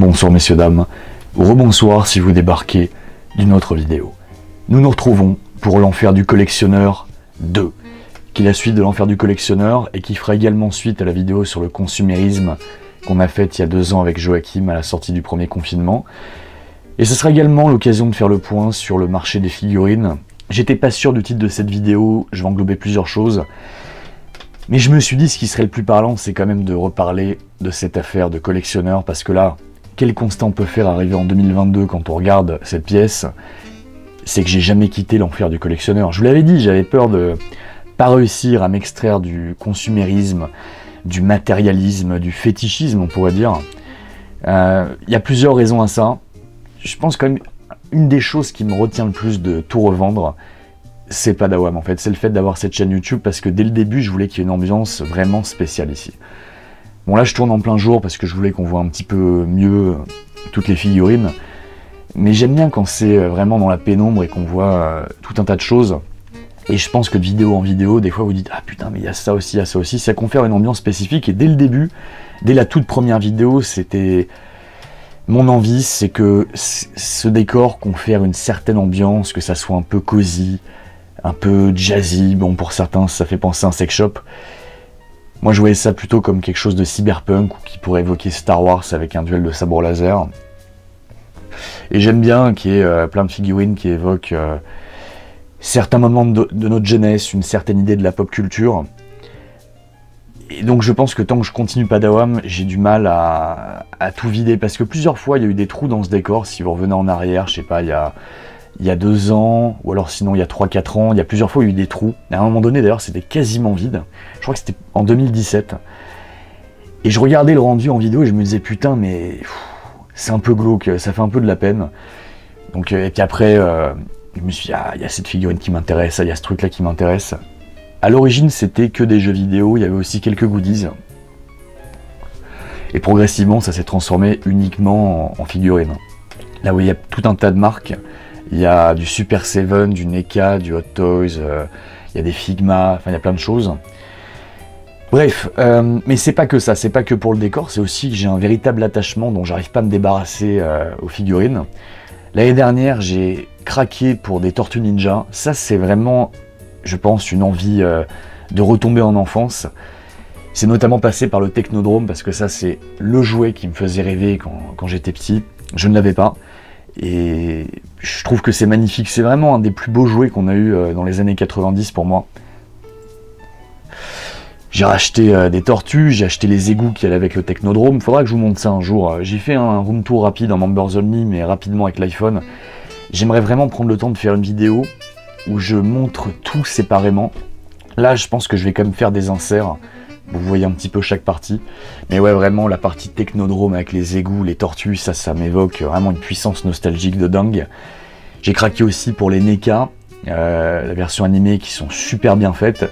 bonsoir messieurs dames, ou rebonsoir si vous débarquez d'une autre vidéo. Nous nous retrouvons pour l'Enfer du Collectionneur 2, qui est la suite de l'Enfer du Collectionneur et qui fera également suite à la vidéo sur le consumérisme qu'on a faite il y a 2 ans avec Joachim à la sortie du premier confinement. Et ce sera également l'occasion de faire le point sur le marché des figurines. J'étais pas sûr du titre de cette vidéo, je vais englober plusieurs choses. Mais je me suis dit, ce qui serait le plus parlant, c'est quand même de reparler de cette affaire de collectionneur, parce que là, quel constat on peut faire arriver en 2022 quand on regarde cette pièce, c'est que j'ai jamais quitté l'enfer du collectionneur. Je vous l'avais dit, j'avais peur de pas réussir à m'extraire du consumérisme, du matérialisme, du fétichisme, on pourrait dire. Il y a plusieurs raisons à ça. Je pense quand même, une des choses qui me retient le plus de tout revendre, c'est Padawam en fait, c'est le fait d'avoir cette chaîne YouTube, parce que dès le début je voulais qu'il y ait une ambiance vraiment spéciale ici. Bon là je tourne en plein jour parce que je voulais qu'on voit un petit peu mieux toutes les figurines, mais j'aime bien quand c'est vraiment dans la pénombre et qu'on voit tout un tas de choses. Et je pense que de vidéo en vidéo, des fois vous dites « Ah putain mais il y a ça aussi, ça confère une ambiance spécifique », et dès le début, dès la toute première vidéo, c'était... Mon envie, c'est que ce décor confère une certaine ambiance, que ça soit un peu cosy, un peu jazzy. Bon, pour certains, ça fait penser à un sex shop. Moi, je voyais ça plutôt comme quelque chose de cyberpunk, ou qui pourrait évoquer Star Wars avec un duel de sabre laser. Et j'aime bien qu'il y ait plein de figurines qui évoquent certains moments de notre jeunesse, une certaine idée de la pop culture. Et donc je pense que tant que je continue Padawam, j'ai du mal à tout vider, parce que plusieurs fois il y a eu des trous dans ce décor. Si vous revenez en arrière, je sais pas, il y a 2 ans, ou alors sinon il y a 3-4 ans, il y a plusieurs fois il y a eu des trous. À un moment donné d'ailleurs c'était quasiment vide, je crois que c'était en 2017. Et je regardais le rendu en vidéo et je me disais putain mais c'est un peu glauque, ça fait un peu de la peine. Donc, et puis après, je me suis dit, ah, il y a cette figurine qui m'intéresse, il y a ce truc là qui m'intéresse. À l'origine, c'était que des jeux vidéo, il y avait aussi quelques goodies. Et progressivement, ça s'est transformé uniquement en figurines. Là où il y a tout un tas de marques, il y a du Super 7, du NECA, du Hot Toys, il y a des Figma, enfin il y a plein de choses. Bref, mais c'est pas que ça, c'est pas que pour le décor, c'est aussi que j'ai un véritable attachement dont j'arrive pas à me débarrasser aux figurines. L'année dernière, j'ai craqué pour des Tortues Ninja. Ça, c'est vraiment... je pense, une envie de retomber en enfance. C'est notamment passé par le Technodrome, parce que ça, c'est le jouet qui me faisait rêver quand j'étais petit. Je ne l'avais pas. Et je trouve que c'est magnifique. C'est vraiment un des plus beaux jouets qu'on a eu dans les années 90 pour moi. J'ai racheté des tortues, j'ai acheté les égouts qui allaient avec le Technodrome. Il faudra que je vous montre ça un jour. J'ai fait un room tour rapide en Members Only, mais rapidement avec l'iPhone. J'aimerais vraiment prendre le temps de faire une vidéo où je montre tout séparément. Là, je pense que je vais quand même faire des inserts. Vous voyez un petit peu chaque partie. Mais ouais, vraiment, la partie Technodrome avec les égouts, les tortues, ça m'évoque vraiment une puissance nostalgique de dingue. J'ai craqué aussi pour les NECA, la version animée, qui sont super bien faites.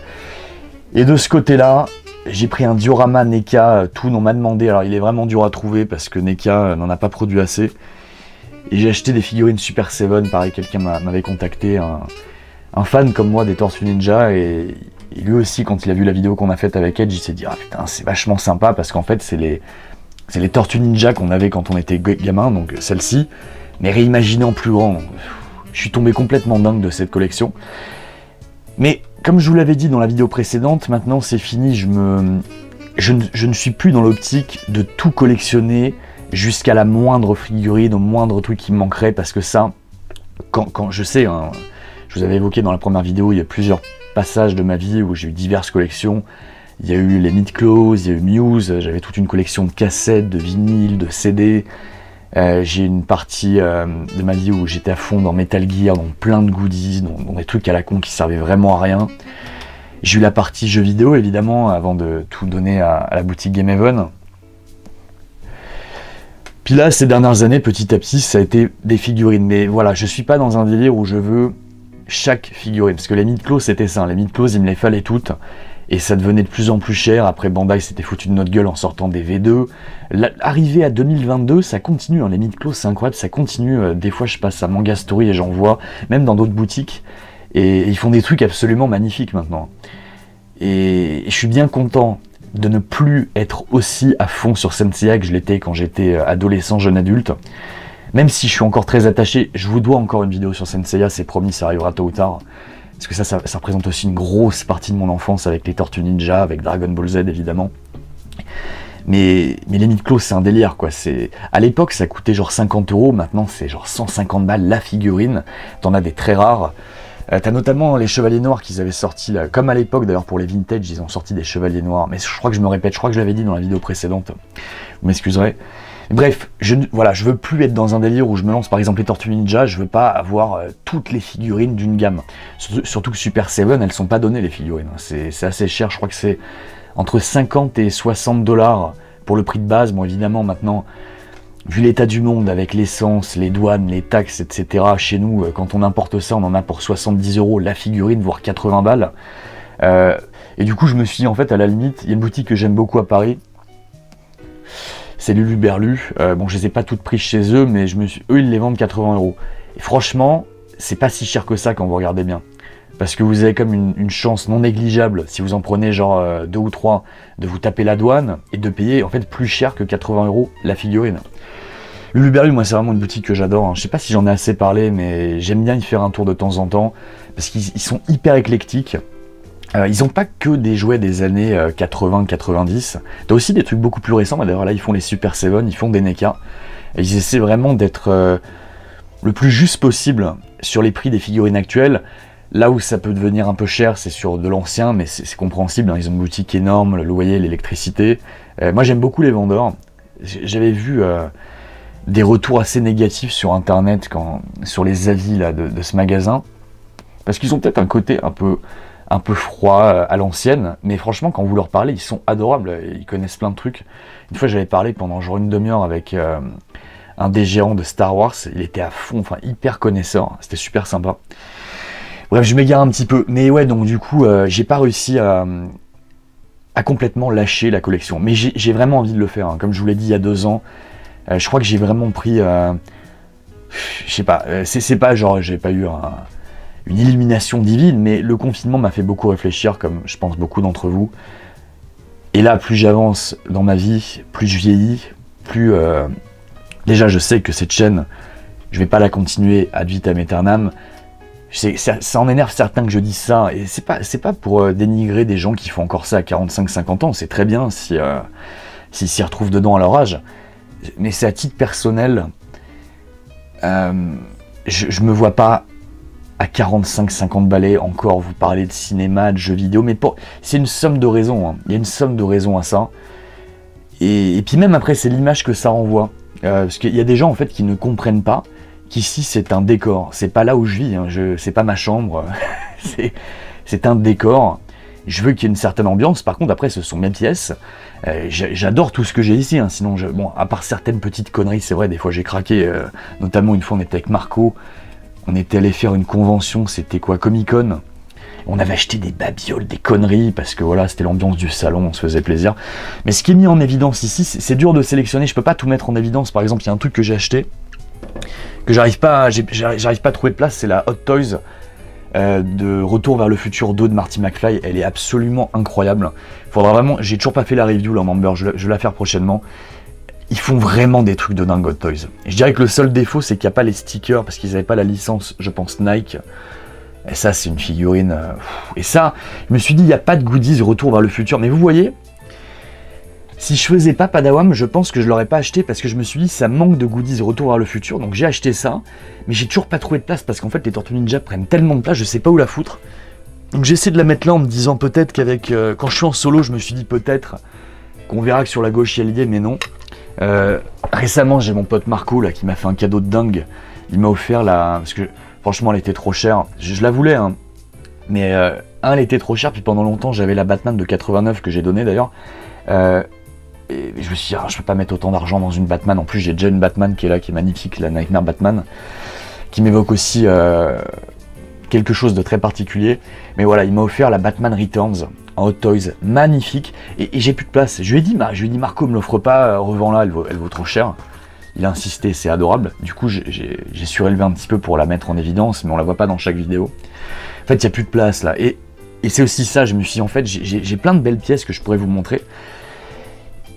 Et de ce côté-là, j'ai pris un diorama NECA, Toon, on m'a demandé. Alors, il est vraiment dur à trouver parce que NECA n'en a pas produit assez. Et j'ai acheté des figurines Super 7, pareil, quelqu'un m'avait contacté, un fan comme moi des Tortues Ninja, et lui aussi, quand il a vu la vidéo qu'on a faite avec Edge, il s'est dit « Ah putain, c'est vachement sympa », parce qu'en fait, c'est les Tortues Ninja qu'on avait quand on était gamin, donc celle-ci, mais réimaginée en plus grand. Je suis tombé complètement dingue de cette collection. Mais, comme je vous l'avais dit dans la vidéo précédente, maintenant c'est fini, je ne suis plus dans l'optique de tout collectionner jusqu'à la moindre figurine, au moindre truc qui me manquerait, parce que ça, quand je sais, hein, je vous avais évoqué dans la première vidéo, il y a plusieurs passages de ma vie où j'ai eu diverses collections. Il y a eu les Midclaws, il y a eu Muse, j'avais toute une collection de cassettes, de vinyles, de CD. J'ai une partie de ma vie où j'étais à fond dans Metal Gear, dans plein de goodies, dans des trucs à la con qui servaient vraiment à rien. J'ai eu la partie jeux vidéo, évidemment, avant de tout donner à la boutique Game Haven. Puis là, ces dernières années, petit à petit, ça a été des figurines. Mais voilà, je suis pas dans un délire où je veux chaque figurine. Parce que les Midclaws, c'était ça. Les Midclaws, il me les fallait toutes. Et ça devenait de plus en plus cher. Après, Bandai s'était foutu de notre gueule en sortant des V2. Arrivé à 2022, ça continue. Hein. Les Midclaws, c'est incroyable, ça continue. Des fois, je passe à Manga Story et j'en vois, même dans d'autres boutiques. Et ils font des trucs absolument magnifiques maintenant. Et je suis bien content de ne plus être aussi à fond sur Senseiya que je l'étais quand j'étais adolescent, jeune adulte. Même si je suis encore très attaché, je vous dois encore une vidéo sur Senseiya, c'est promis, ça arrivera tôt ou tard. Parce que ça représente aussi une grosse partie de mon enfance avec les Tortues Ninja, avec Dragon Ball Z évidemment. Mais les Mythclos, c'est un délire quoi. À l'époque, ça coûtait genre 50 €, maintenant c'est genre 150 balles la figurine. T'en as des très rares. T'as notamment les Chevaliers Noirs qu'ils avaient sortis, là, comme à l'époque d'ailleurs pour les Vintage, ils ont sorti des Chevaliers Noirs. Mais je crois que je me répète, je crois que je l'avais dit dans la vidéo précédente. Vous m'excuserez. Bref, voilà, je veux plus être dans un délire où je me lance par exemple les Tortues Ninja, je veux pas avoir toutes les figurines d'une gamme. Surtout que Super Seven, elles sont pas données les figurines. C'est assez cher, je crois que c'est entre 50 et 60 $ pour le prix de base. Bon évidemment maintenant, vu l'état du monde avec l'essence, les douanes, les taxes, etc. Chez nous, quand on importe ça, on en a pour 70 € la figurine, voire 80 balles. Et du coup je me suis dit en fait à la limite, il y a une boutique que j'aime beaucoup à Paris. C'est Luluberlu. Bon, je les ai pas toutes prises chez eux, mais eux, ils les vendent 80 €. Et franchement, c'est pas si cher que ça quand vous regardez bien. Parce que vous avez comme une chance non négligeable, si vous en prenez genre 2 ou 3, de vous taper la douane et de payer en fait plus cher que 80 € la figurine. Luluberlu, moi, c'est vraiment une boutique que j'adore. Hein. Je sais pas si j'en ai assez parlé, mais j'aime bien y faire un tour de temps en temps. Parce qu'ils sont hyper éclectiques. Ils n'ont pas que des jouets des années 80-90, t'as aussi des trucs beaucoup plus récents, d'ailleurs là ils font les Super Seven, ils font des NECA, et ils essaient vraiment d'être le plus juste possible sur les prix des figurines actuelles. Là où ça peut devenir un peu cher, c'est sur de l'ancien, mais c'est compréhensible, hein. Ils ont une boutique énorme, le loyer, l'électricité. Moi j'aime beaucoup les vendeurs, j'avais vu des retours assez négatifs sur internet, sur les avis là, de ce magasin, parce qu'ils ont peut-être un côté un peu froid à l'ancienne, mais franchement quand vous leur parlez, ils sont adorables, ils connaissent plein de trucs. Une fois j'avais parlé pendant genre une demi-heure avec un des gérants de Star Wars, il était à fond, enfin hyper connaisseur, c'était super sympa. Bref, je m'égare un petit peu, mais ouais, donc du coup, j'ai pas réussi à complètement lâcher la collection, mais j'ai vraiment envie de le faire, hein. Comme je vous l'ai dit il y a 2 ans, je crois que j'ai vraiment pris, je sais pas, c'est pas genre j'ai pas eu une illumination divine, mais le confinement m'a fait beaucoup réfléchir, comme je pense beaucoup d'entre vous. Et là, plus j'avance dans ma vie, plus je vieillis, plus... Déjà, je sais que cette chaîne, je vais pas la continuer ad vitam aeternam. Ça en énerve certains que je dise ça, et c'est pas pour dénigrer des gens qui font encore ça à 45-50 ans, c'est très bien s'ils s'y retrouvent dedans à leur âge. Mais c'est à titre personnel, je me vois pas à 45-50 balais encore vous parler de cinéma, de jeux vidéo, mais c'est une somme de raisons, hein. Il y a une somme de raisons à ça. Et puis même après, c'est l'image que ça renvoie. Parce qu'il y a des gens en fait qui ne comprennent pas qu'ici c'est un décor. C'est pas là où je vis, hein. C'est pas ma chambre, c'est un décor. Je veux qu'il y ait une certaine ambiance, par contre après ce sont mes pièces. J'adore tout ce que j'ai ici, hein. Sinon, bon, à part certaines petites conneries, c'est vrai, des fois j'ai craqué, notamment une fois on était avec Marco. On était allé faire une convention, c'était quoi, Comic-Con. On avait acheté des babioles, des conneries, parce que voilà, c'était l'ambiance du salon, on se faisait plaisir. Mais ce qui est mis en évidence ici, c'est dur de sélectionner, je peux pas tout mettre en évidence. Par exemple, il y a un truc que j'ai acheté, que j'arrive pas à trouver de place, c'est la Hot Toys de Retour vers le futur 2 de Marty McFly. Elle est absolument incroyable. Faudra vraiment, j'ai toujours pas fait la review là en member, je vais la faire prochainement. Ils font vraiment des trucs de dingue, Hot Toys. Et je dirais que le seul défaut, c'est qu'il n'y a pas les stickers, parce qu'ils n'avaient pas la licence, je pense, Nike. Et ça, c'est une figurine... Et ça, je me suis dit, il n'y a pas de goodies Retour vers le futur. Mais vous voyez, si je faisais pas Padawan, je pense que je l'aurais pas acheté, parce que je me suis dit, ça manque de goodies Retour vers le futur. Donc j'ai acheté ça, mais j'ai toujours pas trouvé de place, parce qu'en fait, les Tortues Ninja prennent tellement de place, je sais pas où la foutre. Donc j'essaie de la mettre là, en me disant peut-être qu'avec... quand je suis en solo, je me suis dit peut-être qu'on verra que sur la gauche, il y a l'idée, mais non. Récemment, j'ai mon pote Marco là qui m'a fait un cadeau de dingue. Il m'a offert la... Parce que franchement, elle était trop chère. Je la voulais, hein. Mais elle était trop chère. Puis pendant longtemps, j'avais la Batman de 89 que j'ai donnée d'ailleurs. Et je me suis dit, je peux pas mettre autant d'argent dans une Batman. En plus, j'ai déjà une Batman qui est là, qui est magnifique, la Nightmare Batman, qui m'évoque aussi quelque chose de très particulier. Mais voilà, il m'a offert la Batman Returns en Hot Toys, magnifique, et j'ai plus de place. Je lui ai dit Marco, me l'offre pas, revends-la, elle vaut trop cher. Il a insisté, c'est adorable. Du coup, j'ai surélevé un petit peu pour la mettre en évidence, mais on la voit pas dans chaque vidéo. En fait, il n'y a plus de place là. Et Et c'est aussi ça, je me suis dit, en fait, j'ai plein de belles pièces que je pourrais vous montrer.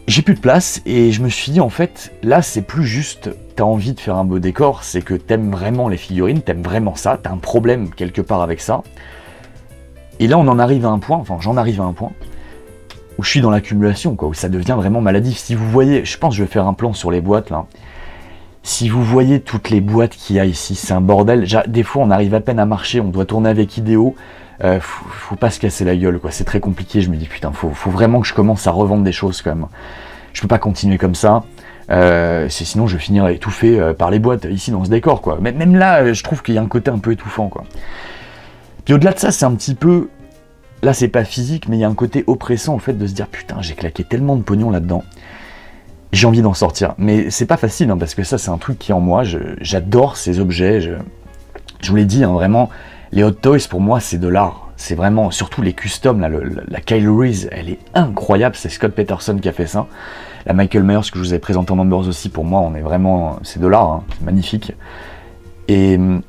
J'ai plus de place et je me suis dit, en fait, là, c'est plus juste, t'as envie de faire un beau décor, c'est que t'aimes vraiment les figurines, t'aimes vraiment ça, t'as un problème quelque part avec ça. Et là, on en arrive à un point, enfin, j'en arrive à un point, où je suis dans l'accumulation, quoi, où ça devient vraiment maladif. Si vous voyez, je pense que je vais faire un plan sur les boîtes, là. Si vous voyez toutes les boîtes qu'il y a ici, c'est un bordel. Des fois, on arrive à peine à marcher, on doit tourner avec Idéo. Faut pas se casser la gueule, quoi. C'est très compliqué. Je me dis, putain, faut vraiment que je commence à revendre des choses, quand même. Je peux pas continuer comme ça. Sinon, je finirai étouffé par les boîtes, ici, dans ce décor, quoi. Mais même là, je trouve qu'il y a un côté un peu étouffant, quoi. Puis au-delà de ça, c'est un petit peu... Là, c'est pas physique, mais il y a un côté oppressant, en fait, de se dire, putain, j'ai claqué tellement de pognon là-dedans. J'ai envie d'en sortir, mais c'est pas facile, hein, parce que ça, c'est un truc qui est en moi. J'adore ces objets. Je vous l'ai dit, hein, vraiment, les Hot Toys, pour moi, c'est de l'art. C'est vraiment, surtout les customs, là, la Kyle Reese, elle est incroyable. C'est Scott Peterson qui a fait ça. La Michael Myers, que je vous ai présenté en Numbers aussi, pour moi, on est vraiment, c'est de l'art, hein, c'est magnifique. Et vous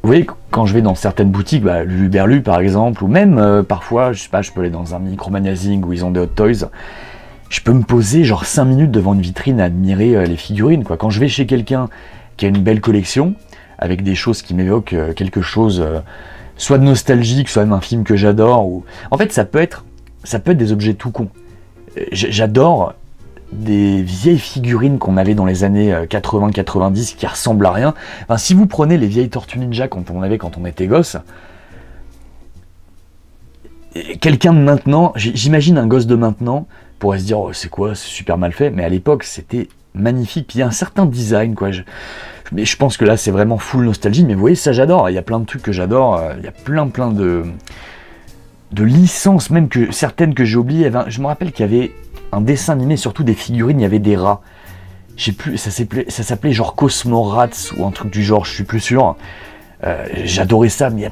voyez, quand je vais dans certaines boutiques, bah, Luluberlu par exemple, ou même parfois, je sais pas, je peux aller dans un Micromagazine où ils ont des Hot Toys. Je peux me poser genre 5 minutes devant une vitrine à admirer les figurines, quoi. Quand je vais chez quelqu'un qui a une belle collection, avec des choses qui m'évoquent quelque chose, soit de nostalgique, soit même un film que j'adore, ou... En fait, ça peut être des objets tout cons. J'adore des vieilles figurines qu'on avait dans les années 80-90 qui ressemblent à rien. Enfin, si vous prenez les vieilles Tortues Ninja quand on était gosse, quelqu'un de maintenant, j'imagine un gosse de maintenant, pourrait se dire oh, c'est quoi, c'est super mal fait, mais à l'époque c'était magnifique. Puis il y a un certain design, quoi. Mais je pense que là c'est vraiment full nostalgie, mais vous voyez, ça j'adore. Il y a plein de trucs que j'adore, il y a plein de licences, même que certaines que j'ai oubliées. Je me rappelle qu'il y avait un dessin animé, surtout des figurines, il y avait des rats. Je sais plus, ça s'appelait genre Cosmo Rats ou un truc du genre, je suis plus sûr. J'adorais ça, mais il y a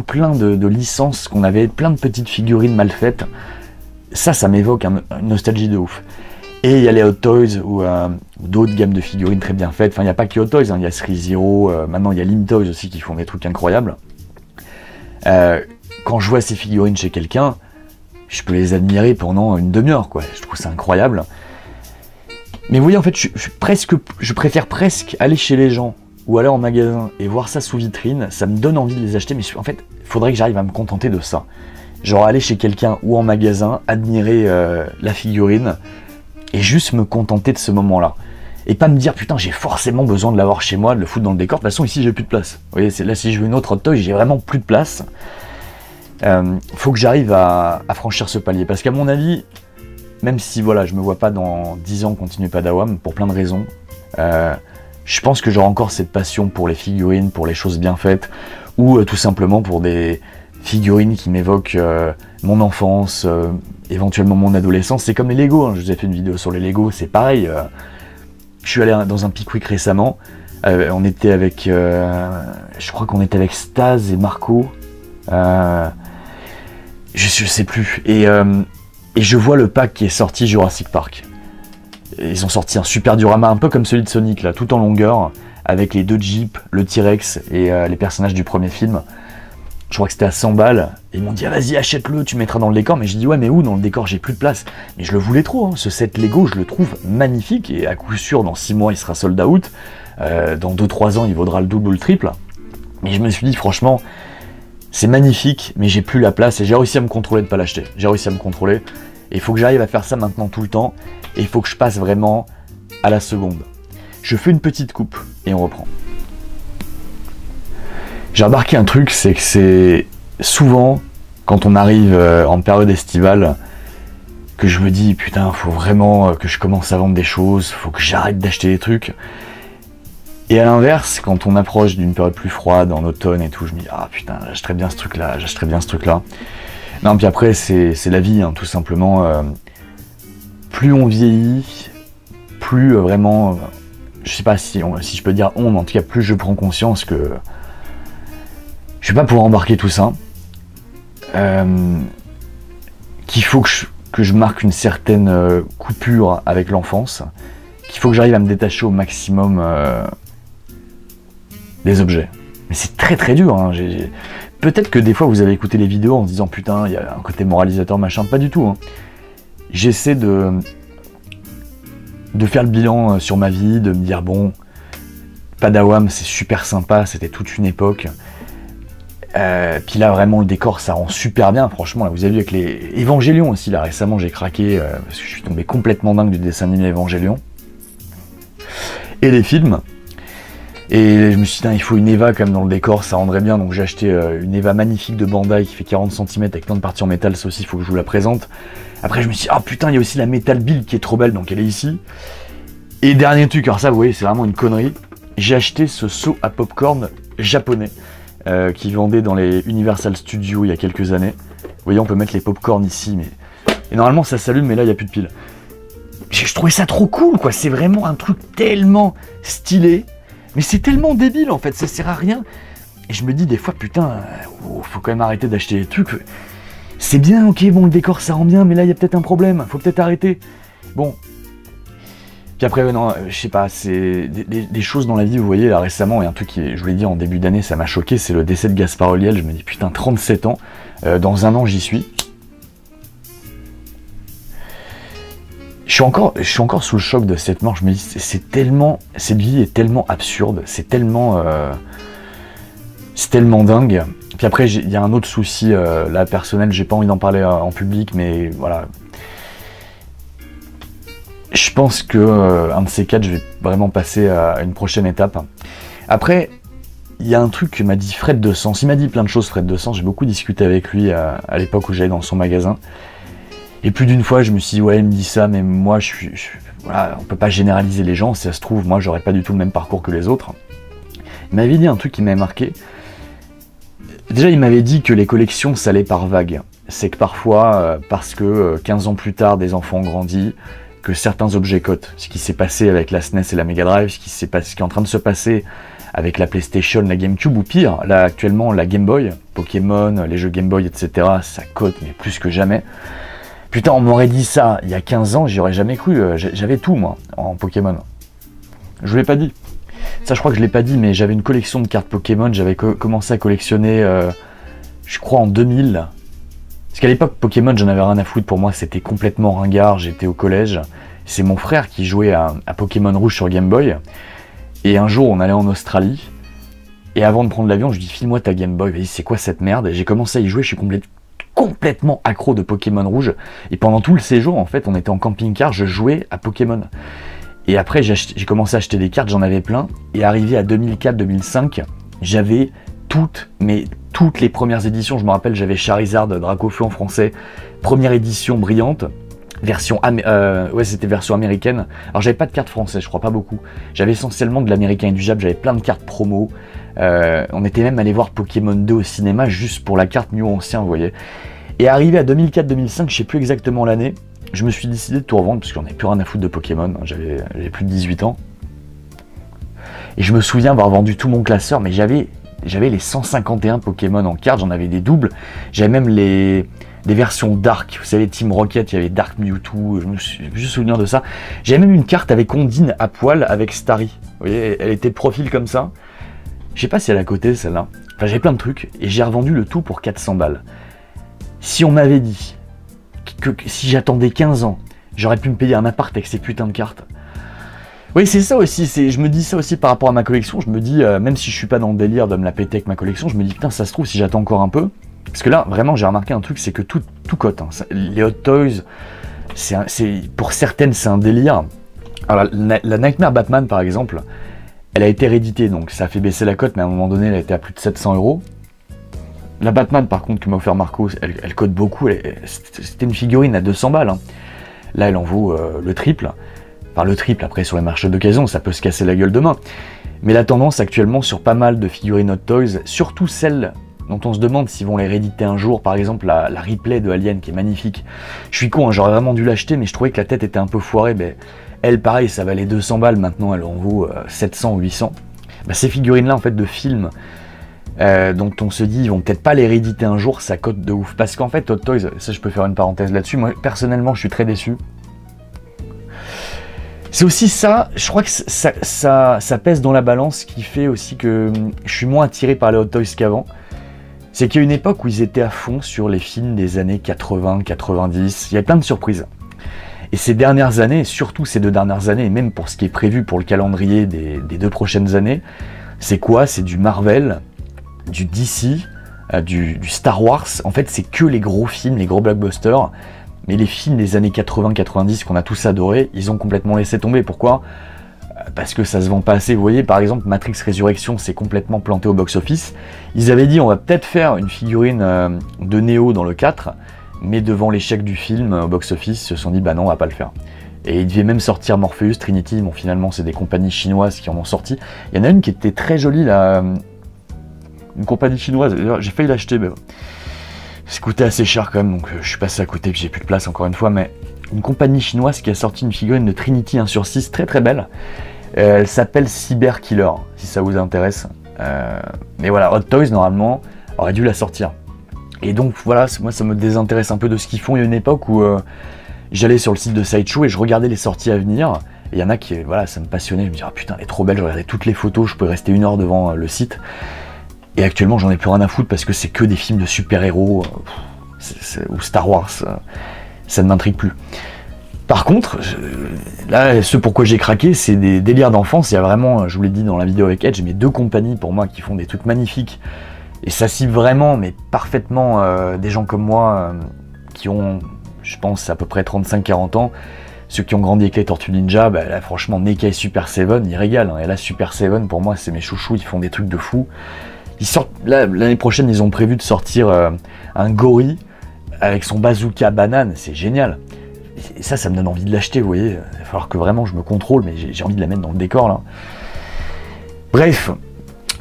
plein de licences qu'on avait, plein de petites figurines mal faites. Ça m'évoque une nostalgie de ouf. Et il y a les Hot Toys ou d'autres gammes de figurines très bien faites. Enfin, il n'y a pas que Hot Toys, hein. Il y a 3-Zero, maintenant il y a Lim Toys aussi qui font des trucs incroyables. Quand je vois ces figurines chez quelqu'un, je peux les admirer pendant une demi-heure, quoi. Je trouve ça incroyable. Mais vous voyez, en fait, je préfère presque aller chez les gens ou aller en magasin et voir ça sous vitrine. Ça me donne envie de les acheter, mais en fait, il faudrait que j'arrive à me contenter de ça. Genre aller chez quelqu'un ou en magasin, admirer la figurine et juste me contenter de ce moment-là. Et pas me dire, putain, j'ai forcément besoin de l'avoir chez moi, de le foutre dans le décor. De toute façon, ici, j'ai plus de place. Vous voyez, là, si je veux une autre Hot Toy, j'ai vraiment plus de place. Faut que j'arrive à franchir ce palier. Parce qu'à mon avis, même si voilà, je me vois pas dans 10 ans continuer Padawan, pour plein de raisons, je pense que j'aurai encore cette passion pour les figurines, pour les choses bien faites, ou tout simplement pour des figurines qui m'évoquent mon enfance, éventuellement mon adolescence. C'est comme les Lego, hein. Je vous ai fait une vidéo sur les Lego, c'est pareil. Je suis allé dans un Pickwick récemment, on était avec, je crois qu'on était avec Staz et Marco, je sais plus, et je vois le pack qui est sorti Jurassic Park. Ils ont sorti un super diorama, un peu comme celui de Sonic, là, tout en longueur, avec les 2 Jeeps, le T-Rex et les personnages du premier film. Je crois que c'était à 100 balles. Et ils m'ont dit, ah, vas-y, achète-le, tu mettras dans le décor. Mais je dis, ouais, mais où dans le décor, j'ai plus de place. Mais je le voulais trop, hein. Ce set Lego, je le trouve magnifique. Et à coup sûr, dans 6 mois, il sera sold out. Dans 2-3 ans, il vaudra le double ou le triple. Mais je me suis dit, franchement, c'est magnifique, mais j'ai plus la place. Et j'ai réussi à me contrôler de ne pas l'acheter. J'ai réussi à me contrôler. Et il faut que j'arrive à faire ça maintenant tout le temps. Et il faut que je passe vraiment à la seconde. Je fais une petite coupe et on reprend. J'ai remarqué un truc, c'est que c'est souvent, quand on arrive en période estivale, que je me dis, putain, faut vraiment que je commence à vendre des choses, faut que j'arrête d'acheter des trucs. Et à l'inverse, quand on approche d'une période plus froide, en automne et tout, je me dis, ah putain, j'achèterais bien ce truc-là, j'achèterais bien ce truc-là. Non, puis après, c'est la vie, hein, tout simplement. Plus on vieillit, plus vraiment, je sais pas si je peux dire on, mais en tout cas, plus je prends conscience que je vais pas pouvoir embarquer tout ça. Qu'il faut que je marque une certaine coupure avec l'enfance, qu'il faut que j'arrive à me détacher au maximum des objets. Mais c'est très très dur, hein. peut-être que des fois vous avez écouté les vidéos en se disant putain, il y a un côté moralisateur, machin, pas du tout. Hein. J'essaie de faire le bilan sur ma vie, de me dire bon, Padawam c'est super sympa, c'était toute une époque. Puis là vraiment le décor ça rend super bien, franchement là vous avez vu avec les Evangelion aussi, là récemment j'ai craqué parce que je suis tombé complètement dingue du dessin animé Evangelion. Et les films. Et je me suis dit, il faut une Eva quand même dans le décor, ça rendrait bien. Donc j'ai acheté une Eva magnifique de Bandai qui fait 40 cm avec plein de parties en métal, ça aussi il faut que je vous la présente. Après je me suis dit, ah putain, il y a aussi la Metal Build qui est trop belle, donc elle est ici. Et dernier truc, alors ça vous voyez, c'est vraiment une connerie. J'ai acheté ce seau à popcorn japonais qui vendait dans les Universal Studios il y a quelques années. Vous voyez, on peut mettre les popcorn ici, mais... Et normalement ça s'allume, mais là il n'y a plus de pile. Je trouvais ça trop cool, quoi. C'est vraiment un truc tellement stylé. Mais c'est tellement débile, en fait. Ça sert à rien. Et je me dis des fois, putain, faut quand même arrêter d'acheter des trucs. C'est bien, ok, bon, le décor, ça rend bien, mais là, il y a peut-être un problème. Faut peut-être arrêter. Bon. Puis après, non, je sais pas, c'est des choses dans la vie, vous voyez, là, récemment, il y a un truc qui, je vous l'ai dit, en début d'année, ça m'a choqué, c'est le décès de Gaspard Ulliel. Je me dis, putain, 37 ans. Dans un an, j'y suis. Je suis encore sous le choc de cette mort. Je me dis, c'est tellement, cette vie est tellement absurde, c'est tellement dingue. Puis après, il y a un autre souci là personnel. J'ai pas envie d'en parler en public, mais voilà. Je pense que un de ces quatre, je vais vraiment passer à une prochaine étape. Après, il y a un truc que m'a dit Fred de Sens. Il m'a dit plein de choses, Fred de Sens. J'ai beaucoup discuté avec lui à l'époque où j'allais dans son magasin. Et plus d'une fois, je me suis dit, ouais, il me dit ça, mais moi, voilà, on peut pas généraliser les gens. Si ça se trouve, moi, j'aurais pas du tout le même parcours que les autres. Il m'avait dit un truc qui m'avait marqué. Déjà, il m'avait dit que les collections, ça allait par vagues. C'est que parfois, parce que 15 ans plus tard, des enfants ont grandi, que certains objets cotent. Ce qui s'est passé avec la SNES et la Mega Drive, ce qui est en train de se passer avec la PlayStation, la GameCube, ou pire, là, actuellement, la Game Boy, Pokémon, les jeux Game Boy, etc., ça cote, mais plus que jamais. Putain, on m'aurait dit ça il y a 15 ans, j'y aurais jamais cru. J'avais tout, moi, en Pokémon. Je vous l'ai pas dit. Ça, je crois que je l'ai pas dit, mais j'avais une collection de cartes Pokémon. J'avais commencé à collectionner, je crois, en 2000. Parce qu'à l'époque, Pokémon, j'en avais rien à foutre. Pour moi, c'était complètement ringard. J'étais au collège. C'est mon frère qui jouait à Pokémon Rouge sur Game Boy. Et un jour, on allait en Australie. Et avant de prendre l'avion, je dis, file-moi ta Game Boy. Vas-y, c'est quoi cette merde? Et j'ai commencé à y jouer. Je suis complètement accro de Pokémon Rouge, et pendant tout le séjour, en fait, on était en camping-car, je jouais à Pokémon. Et après, j'ai commencé à acheter des cartes, j'en avais plein, et arrivé à 2004-2005, j'avais toutes les premières éditions. Je me rappelle, j'avais Charizard, Dracofeu en français, première édition brillante, version c'était version américaine. Alors j'avais pas de cartes françaises, je crois pas beaucoup. J'avais essentiellement de l'américain et du Jap, j'avais plein de cartes promo. On était même allé voir Pokémon 2 au cinéma juste pour la carte New Ancien, vous voyez. Et arrivé à 2004-2005, je sais plus exactement l'année, je me suis décidé de tout revendre parce que j'en ai plus rien à foutre de Pokémon, j'avais plus de 18 ans. Et je me souviens avoir vendu tout mon classeur, mais j'avais les 151 Pokémon en carte, j'en avais des doubles, j'avais même des versions Dark, vous savez, Team Rocket, il y avait Dark Mewtwo, je me suis juste souvenir de ça. J'avais même une carte avec Ondine à poil avec Starry, vous voyez, elle était de profil comme ça. Je sais pas si elle est à côté celle-là, enfin j'avais plein de trucs, et j'ai revendu le tout pour 400 balles. Si on m'avait dit que si j'attendais 15 ans, j'aurais pu me payer un appart avec ces putains de cartes. Oui, c'est ça aussi, je me dis ça aussi par rapport à ma collection, je me dis, même si je suis pas dans le délire de me la péter avec ma collection, je me dis, putain, ça se trouve, si j'attends encore un peu, parce que là, vraiment, j'ai remarqué un truc, c'est que tout cote. Hein. Les Hot Toys, pour certaines, c'est un délire. Alors, la Nightmare Batman, par exemple, elle a été rééditée, donc ça a fait baisser la cote, mais à un moment donné, elle a été à plus de 700 €. La Batman, par contre, que m'a offert Marco, elle cote beaucoup. C'était une figurine à 200 balles. Hein. Là, elle en vaut le triple. Enfin, le triple, après, sur les marchés d'occasion, ça peut se casser la gueule demain. Mais la tendance actuellement sur pas mal de figurines Hot Toys, surtout celles dont on se demande s'ils vont les rééditer un jour, par exemple la Ripley de Alien, qui est magnifique. Je suis con, hein, j'aurais vraiment dû l'acheter, mais je trouvais que la tête était un peu foirée. Ben, elle, pareil, ça valait 200 balles, maintenant elle en vaut 700 ou 800. Ben, ces figurines-là, en fait, de films, dont on se dit ils vont peut-être pas les rééditer un jour, ça cote de ouf. Parce qu'en fait, Hot Toys, ça je peux faire une parenthèse là-dessus, moi personnellement je suis très déçu. C'est aussi ça, je crois que ça pèse dans la balance, qui fait aussi que je suis moins attiré par les Hot Toys qu'avant. c'est qu'il y a une époque où ils étaient à fond sur les films des années 80, 90, il y avait plein de surprises. Et ces dernières années, surtout ces 2 dernières années, et même pour ce qui est prévu pour le calendrier des 2 prochaines années, c'est quoi? C'est du Marvel, du DC, du Star Wars. En fait, c'est que les gros films, les gros blockbusters. Mais les films des années 80-90 qu'on a tous adorés, ils ont complètement laissé tomber. Pourquoi? Parce que ça se vend pas assez. Vous voyez, par exemple, Matrix Résurrection s'est complètement planté au box-office. Ils avaient dit, on va peut-être faire une figurine de Neo dans le 4, mais devant l'échec du film au box-office, ils se sont dit, bah non, on va pas le faire. Et ils devaient même sortir Morpheus, Trinity. Bon, finalement, c'est des compagnies chinoises qui en ont sorti. Il y en a une qui était très jolie, là. Une compagnie chinoise. J'ai failli l'acheter, mais ça coûtait assez cher quand même, donc je suis passé à côté, puis j'ai plus de place encore une fois, mais une compagnie chinoise qui a sorti une figurine de Trinity 1/6, très très belle. Elle s'appelle Cyber Killer, si ça vous intéresse. Mais voilà, Hot Toys, normalement, aurait dû la sortir. Et donc voilà, moi ça me désintéresse un peu de ce qu'ils font. Il y a une époque où j'allais sur le site de Sideshow et je regardais les sorties à venir. Et il y en a qui, voilà, ça me passionnait. Je me disais, ah, putain, elle est trop belle, je regardais toutes les photos, je pouvais rester 1 heure devant le site. Et actuellement, j'en ai plus rien à foutre parce que c'est que des films de super-héros ou Star Wars. Ça ne m'intrigue plus. Par contre, là, ce pourquoi j'ai craqué, c'est des délires d'enfance. Il y a vraiment, je vous l'ai dit dans la vidéo avec Edge, mais 2 compagnies pour moi qui font des trucs magnifiques. Et ça cible vraiment, mais parfaitement, des gens comme moi qui ont, je pense, à peu près 35-40 ans. Ceux qui ont grandi avec les Tortues Ninja, bah, là, franchement, NECA et Super Seven, ils régalent. Hein. Et là, Super Seven, pour moi, c'est mes chouchous, ils font des trucs de fou. Ils sortent, là, l'année prochaine, ils ont prévu de sortir un gorille avec son bazooka banane, c'est génial. Et ça me donne envie de l'acheter, vous voyez. Il va falloir que vraiment je me contrôle, mais j'ai envie de la mettre dans le décor, là. Bref,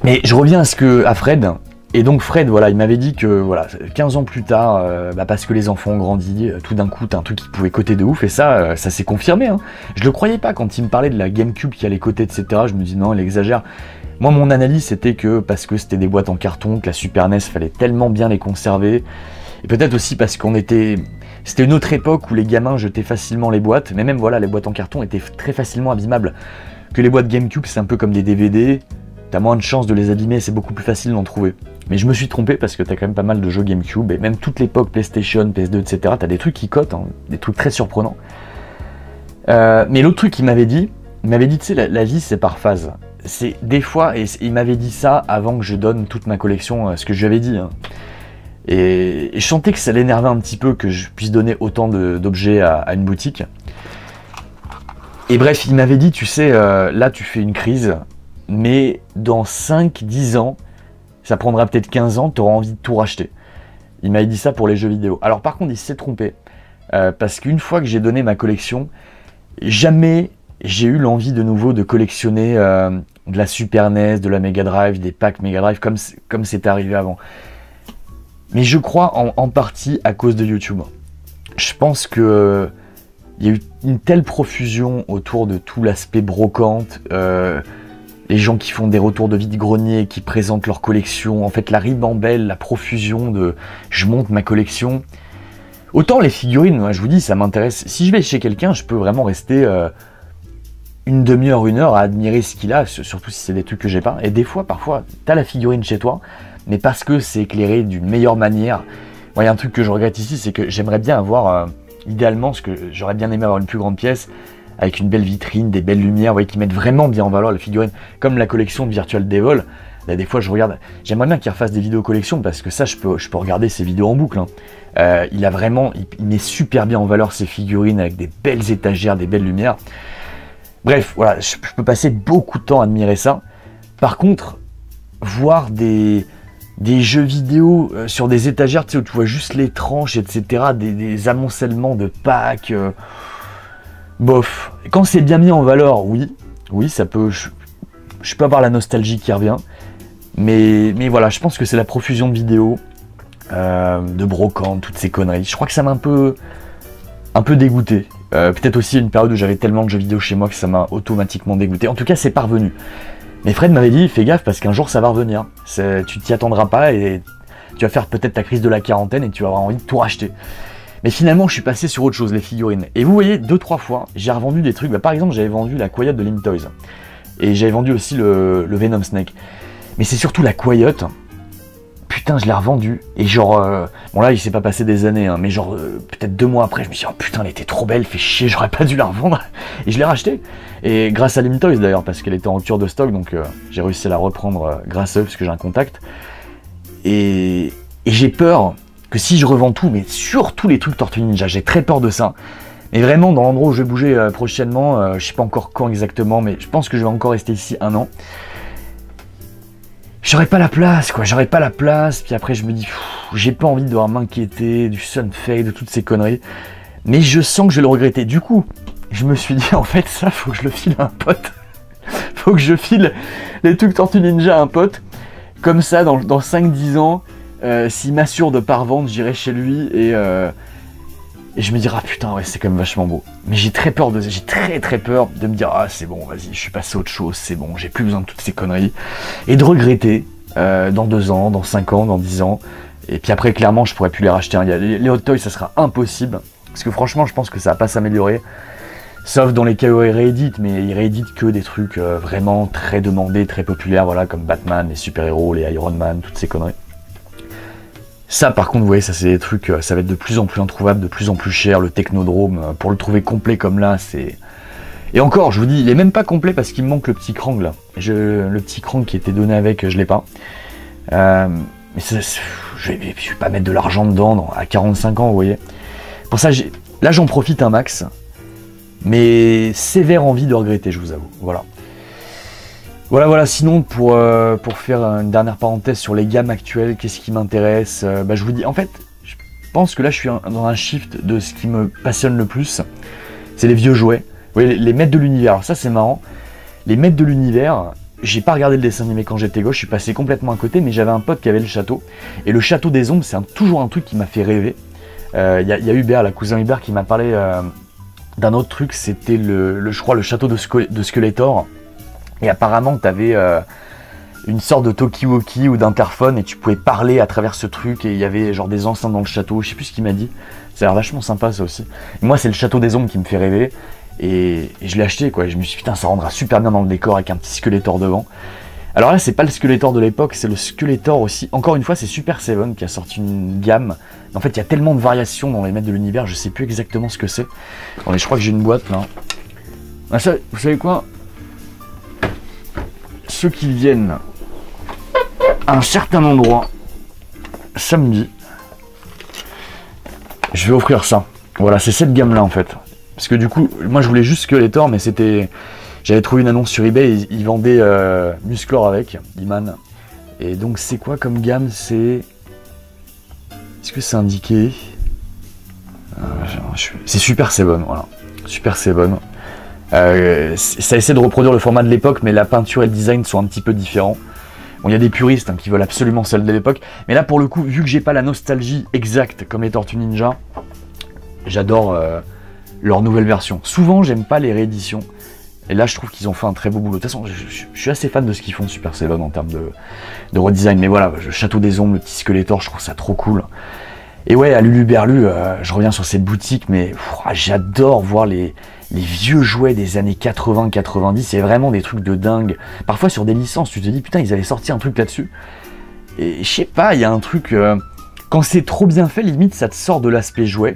mais je reviens à Fred. Et donc Fred, voilà, il m'avait dit que, voilà, 15 ans plus tard, parce que les enfants ont grandi, tout d'un coup, t'as un truc qui pouvait coter de ouf, et ça s'est confirmé. Hein. Je le croyais pas quand il me parlait de la GameCube qui allait coter, etc. Je me dis non, il exagère. Moi, mon analyse, c'était que parce que c'était des boîtes en carton, que la Super NES, fallait tellement bien les conserver, et peut-être aussi parce qu'on était... C'était une autre époque où les gamins jetaient facilement les boîtes, mais même, voilà, les boîtes en carton étaient très facilement abîmables. Que les boîtes GameCube, c'est un peu comme des DVD, t'as moins de chances de les abîmer, c'est beaucoup plus facile d'en trouver. Mais je me suis trompé parce que t'as quand même pas mal de jeux GameCube, et même toute l'époque PlayStation, PS2, etc., t'as des trucs qui cotent, hein, des trucs très surprenants. Mais l'autre truc qu'il m'avait dit, tu sais, la vie, c'est par phase. C'est des fois, et il m'avait dit ça avant que je donne toute ma collection, ce que je lui avais dit. Hein. Et je sentais que ça l'énervait un petit peu que je puisse donner autant d'objets à une boutique. Et bref, il m'avait dit, tu sais, là tu fais une crise, mais dans 5-10 ans, ça prendra peut-être 15 ans, tu auras envie de tout racheter. Il m'avait dit ça pour les jeux vidéo. Alors par contre, il s'est trompé, parce qu'une fois que j'ai donné ma collection, jamais j'ai eu l'envie de nouveau de collectionner de la Super NES, de la Mega Drive, des packs Mega Drive, comme c'était arrivé avant. Mais je crois en partie à cause de YouTube. Je pense que il y a eu une telle profusion autour de tout l'aspect brocante, les gens qui font des retours de vide-grenier, qui présentent leur collection, en fait la ribambelle, la profusion de « je monte ma collection ». Autant les figurines, moi, je vous dis, ça m'intéresse. Si je vais chez quelqu'un, je peux vraiment rester une demi-heure, 1 heure à admirer ce qu'il a, surtout si c'est des trucs que j'ai pas. Et des fois, parfois, t'as la figurine chez toi, mais parce que c'est éclairé d'une meilleure manière. Moi, il y a un truc que je regrette ici, c'est que j'aimerais bien avoir, idéalement, ce que j'aurais bien aimé avoir une plus grande pièce, avec une belle vitrine, des belles lumières, vous voyez, qui mettent vraiment bien en valeur la figurine, comme la collection de Virtual Devil. Là, des fois, je regarde, j'aimerais bien qu'il refasse des vidéos collection, parce que ça, je peux regarder ses vidéos en boucle. Hein. Il a vraiment, il met super bien en valeur ses figurines, avec des belles étagères, des belles lumières. Bref, voilà, je peux passer beaucoup de temps à admirer ça. Par contre, voir des jeux vidéo sur des étagères, tu sais, où tu vois juste les tranches, etc., des amoncellements de packs, bof. Quand c'est bien mis en valeur, oui, ça peut, je peux avoir la nostalgie qui revient, mais voilà, je pense que c'est la profusion de vidéos, de brocante, toutes ces conneries. Je crois que ça m'a un peu dégoûté. Peut-être aussi une période où j'avais tellement de jeux vidéo chez moi que ça m'a automatiquement dégoûté. En tout cas, c'est parvenu. Mais Fred m'avait dit, fais gaffe parce qu'un jour ça va revenir. Tu t'y attendras pas et tu vas faire peut-être ta crise de la quarantaine et tu vas avoir envie de tout racheter. Mais finalement, je suis passé sur autre chose, les figurines. Et vous voyez, 2-3 fois, j'ai revendu des trucs. Bah, par exemple, j'avais vendu la Coyote de Link Toys. Et j'avais vendu aussi le Venom Snake. Mais c'est surtout la Coyote. putain, je l'ai revendu. Et genre, bon là, il s'est pas passé des années, hein, mais genre, peut-être 2 mois après, je me suis dit, oh putain, elle était trop belle, fait chier, j'aurais pas dû la revendre. Et je l'ai racheté. Et grâce à Lim Toys d'ailleurs, parce qu'elle était en rupture de stock, donc j'ai réussi à la reprendre grâce à eux, parce que j'ai un contact. Et j'ai peur que si je revends tout, mais surtout les trucs Tortue Ninja, j'ai très peur de ça. Mais vraiment, dans l'endroit où je vais bouger prochainement, je sais pas encore quand exactement, mais je pense que je vais encore rester ici 1 an. J'aurais pas la place, quoi, j'aurais pas la place, puis après je me dis, j'ai pas envie de devoir m'inquiéter du Sunfade, de toutes ces conneries, mais je sens que je vais le regretter. Du coup, je me suis dit, en fait, ça, faut que je le file à un pote. Faut que je file les trucs Tortue Ninja à un pote, comme ça, dans 5-10 ans, s'il m'assure de pas revendre, j'irai chez lui, et je me dirai, ah putain, ouais, c'est quand même vachement beau. Mais j'ai très peur très peur de me dire, ah c'est bon, vas-y, je suis passé à autre chose, c'est bon, j'ai plus besoin de toutes ces conneries. Et de regretter dans 2 ans, dans 5 ans, dans 10 ans. Et puis après, clairement, je pourrais plus les racheter. Hein. Les Hot Toys, ça sera impossible. Parce que franchement, je pense que ça va pas s'améliorer. Sauf dans les cas où ils rééditent, mais ils rééditent que des trucs vraiment très demandés, très populaires, voilà, comme Batman, les super-héros, les Iron Man, toutes ces conneries. Ça par contre, vous voyez, ça c'est des trucs, ça va être de plus en plus introuvable, de plus en plus cher, le Technodrome, pour le trouver complet comme là, c'est... Et encore, je vous dis, il est même pas complet parce qu'il me manque le petit crank là. Le petit crank qui était donné avec, je l'ai pas. Mais ça, je vais pas mettre de l'argent dedans à 45 ans, vous voyez. Pour ça, là j'en profite un max, mais sévère envie de regretter, je vous avoue, voilà. Voilà, sinon pour faire une dernière parenthèse sur les gammes actuelles, qu'est-ce qui m'intéresse, je vous dis, en fait, je pense que là je suis dans un shift de ce qui me passionne le plus, c'est les vieux jouets, vous voyez, les maîtres de l'univers. Alors ça c'est marrant, les maîtres de l'univers, j'ai pas regardé le dessin animé quand j'étais gauche, je suis passé complètement à côté, mais j'avais un pote qui avait le château, et le château des ombres, c'est toujours un truc qui m'a fait rêver. Y a Hubert, la cousin Hubert, qui m'a parlé d'un autre truc, c'était je crois le château de Skeletor. Et apparemment, tu avais une sorte de talkie-walkie ou d'interphone et tu pouvais parler à travers ce truc et il y avait genre des enceintes dans le château. Je sais plus ce qu'il m'a dit. Ça a l'air vachement sympa ça aussi. Et moi, c'est le château des ombres qui me fait rêver et je l'ai acheté quoi. Et je me suis dit putain, ça rendra super bien dans le décor avec un petit Skeletor devant. Alors là, c'est pas le Skeletor de l'époque, c'est le Skeletor aussi. Encore une fois, c'est Super Seven qui a sorti une gamme. En fait, il y a tellement de variations dans les maîtres de l'univers, je sais plus exactement ce que c'est. Attendez, je crois que j'ai une boîte là. Ah, ça, vous savez quoi ? Ceux qui viennent à un certain endroit samedi, je vais offrir ça. Voilà, c'est cette gamme là en fait. Parce que du coup, moi je voulais juste Skeletor, mais c'était... J'avais trouvé une annonce sur eBay, et ils vendaient Musclor avec, Iman. Et donc c'est quoi comme gamme? C'est... Est-ce que c'est indiqué? C'est Super Seven, voilà. Super Seven. Ça essaie de reproduire le format de l'époque, mais la peinture et le design sont un petit peu différents. Bon, il y a des puristes qui veulent absolument celle de l'époque, mais là pour le coup, vu que j'ai pas la nostalgie exacte comme les Tortues Ninja, j'adore leur nouvelle version. Souvent, j'aime pas les rééditions, et là je trouve qu'ils ont fait un très beau boulot. De toute façon, je suis assez fan de ce qu'ils font Super Seven en termes de redesign, mais voilà, le Château des Ombres, le petit Skeletor, je trouve ça trop cool. Et ouais, à Lulu Berlu, je reviens sur cette boutique, mais j'adore voir les vieux jouets des années 80-90, c'est vraiment des trucs de dingue. Parfois sur des licences, tu te dis putain, ils avaient sorti un truc là-dessus. Et je sais pas, il y a un truc, quand c'est trop bien fait, limite ça te sort de l'aspect jouet.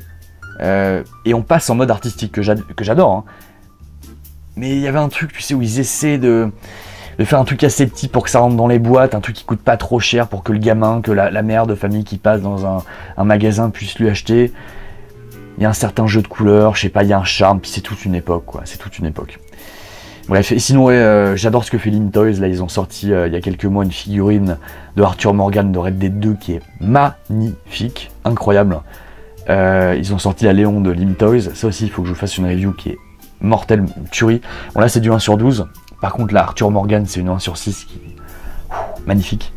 Et on passe en mode artistique, que j'adore. Hein. Mais il y avait un truc, tu sais, où ils essaient de faire un truc assez petit pour que ça rentre dans les boîtes, un truc qui coûte pas trop cher pour que le gamin, que la mère de famille qui passe dans un magasin puisse lui acheter. Il y a un certain jeu de couleurs, je sais pas, il y a un charme, puis c'est toute une époque, quoi, c'est toute une époque. Bref, et sinon, ouais, j'adore ce que fait Lim Toys, là, ils ont sorti, il y a quelques mois, une figurine de Arthur Morgan de Red Dead 2 qui est magnifique, incroyable. Ils ont sorti la Léon de Lim Toys, ça aussi, il faut que je vous fasse une review qui est mortelle, tuerie. Bon, là, c'est du 1/12, par contre, là, Arthur Morgan, c'est une 1/6 qui est magnifique.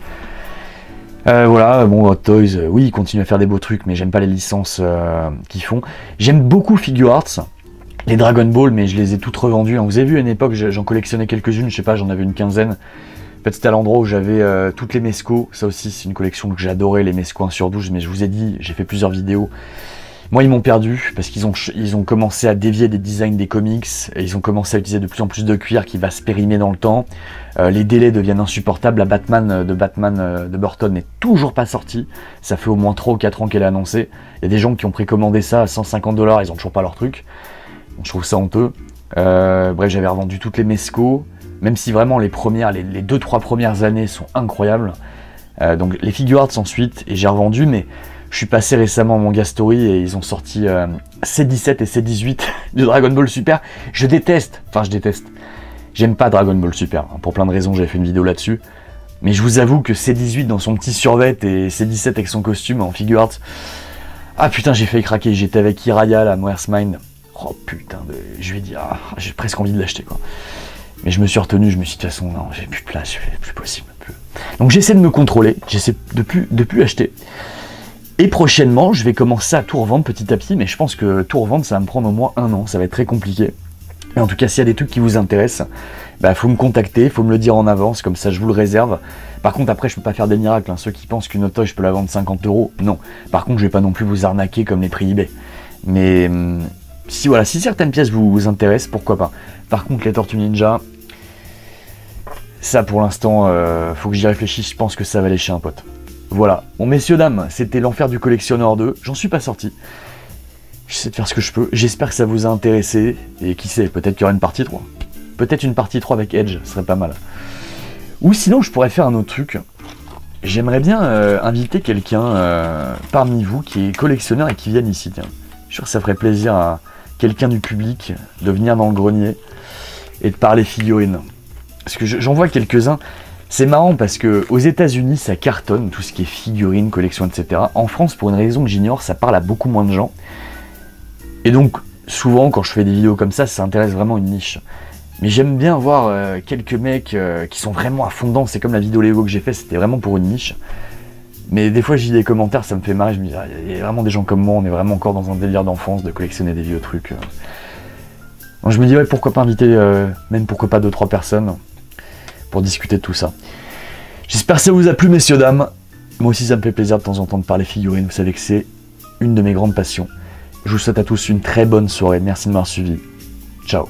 Voilà, bon, Hot Toys, oui, ils continuent à faire des beaux trucs, mais j'aime pas les licences qu'ils font. J'aime beaucoup Figure Arts, les Dragon Ball, mais je les ai toutes revendues. Hein. Vous avez vu, à une époque, j'en collectionnais quelques-unes, je sais pas, j'en avais une quinzaine. En fait, c'était à l'endroit où j'avais toutes les Mesco. Ça aussi, c'est une collection que j'adorais, les Mesco 1/12, mais je vous ai dit, j'ai fait plusieurs vidéos. Moi, ils m'ont perdu parce ils ont commencé à dévier des designs des comics, et ils ont commencé à utiliser de plus en plus de cuir qui va se périmer dans le temps. Les délais deviennent insupportables. La Batman de Burton n'est toujours pas sortie. Ça fait au moins 3 ou 4 ans qu'elle est annoncée. Il y a des gens qui ont précommandé ça à 150 $, ils ont toujours pas leur truc. Donc, je trouve ça honteux. Bref, j'avais revendu toutes les Mezco, même si vraiment les 2-3 premières années sont incroyables. Donc les figure arts ensuite, et j'ai revendu, mais je suis passé récemment à Manga Story et ils ont sorti C17 et C18 de Dragon Ball Super. Je déteste. J'aime pas Dragon Ball Super, hein, pour plein de raisons, j'avais fait une vidéo là-dessus. Mais je vous avoue que C18 dans son petit survêt et C17 avec son costume en figure art, ah putain, j'ai failli craquer. J'étais avec Hiraya, la Moers Mind. Oh putain, je lui ai dit, j'ai presque envie de l'acheter, quoi. Mais je me suis retenu, je me suis dit, de toute façon, non, j'ai plus de place, c'est plus possible. Donc j'essaie de me contrôler, j'essaie de plus acheter. Et prochainement, je vais commencer à tout revendre petit à petit, mais je pense que tout revendre, ça va me prendre au moins 1 an, ça va être très compliqué. Mais en tout cas, s'il y a des trucs qui vous intéressent, bah, faut me contacter, faut me le dire en avance, comme ça je vous le réserve. Par contre, après, je peux pas faire des miracles, hein. Ceux qui pensent qu'une auto, je peux la vendre 50 €, non. Par contre, je vais pas non plus vous arnaquer comme les prix eBay. Mais si certaines pièces vous intéressent, pourquoi pas. Par contre, les Tortues Ninja, ça pour l'instant, faut que j'y réfléchisse, je pense que ça va aller chez un pote. Voilà, bon messieurs dames, c'était l'enfer du collectionneur 2, j'en suis pas sorti. J'essaie de faire ce que je peux, j'espère que ça vous a intéressé, et qui sait, peut-être qu'il y aura une partie 3. Peut-être une partie 3 avec Edge, ce serait pas mal. Ou sinon, je pourrais faire un autre truc. J'aimerais bien inviter quelqu'un parmi vous qui est collectionneur et qui vienne ici, tiens. Je suis sûr que ça ferait plaisir à quelqu'un du public de venir dans le grenier et de parler figurines. Parce que j'en vois quelques-uns. C'est marrant parce que aux États-Unis ça cartonne, tout ce qui est figurines, collections, etc. En France, pour une raison que j'ignore, ça parle à beaucoup moins de gens. Et donc, souvent, quand je fais des vidéos comme ça intéresse vraiment une niche. Mais j'aime bien voir quelques mecs qui sont vraiment à fond dedans. C'est comme la vidéo Lego que j'ai fait, c'était vraiment pour une niche. Mais des fois, j'ai des commentaires, ça me fait marrer. Je me dis, il y a vraiment des gens comme moi, on est vraiment encore dans un délire d'enfance, de collectionner des vieux trucs. Donc je me dis, ouais, pourquoi pas inviter, même pourquoi pas 2-3 personnes pour discuter de tout ça. J'espère que ça vous a plu, messieurs, dames. Moi aussi, ça me fait plaisir de temps en temps de parler figurines. Vous savez que c'est une de mes grandes passions. Je vous souhaite à tous une très bonne soirée. Merci de m'avoir suivi. Ciao.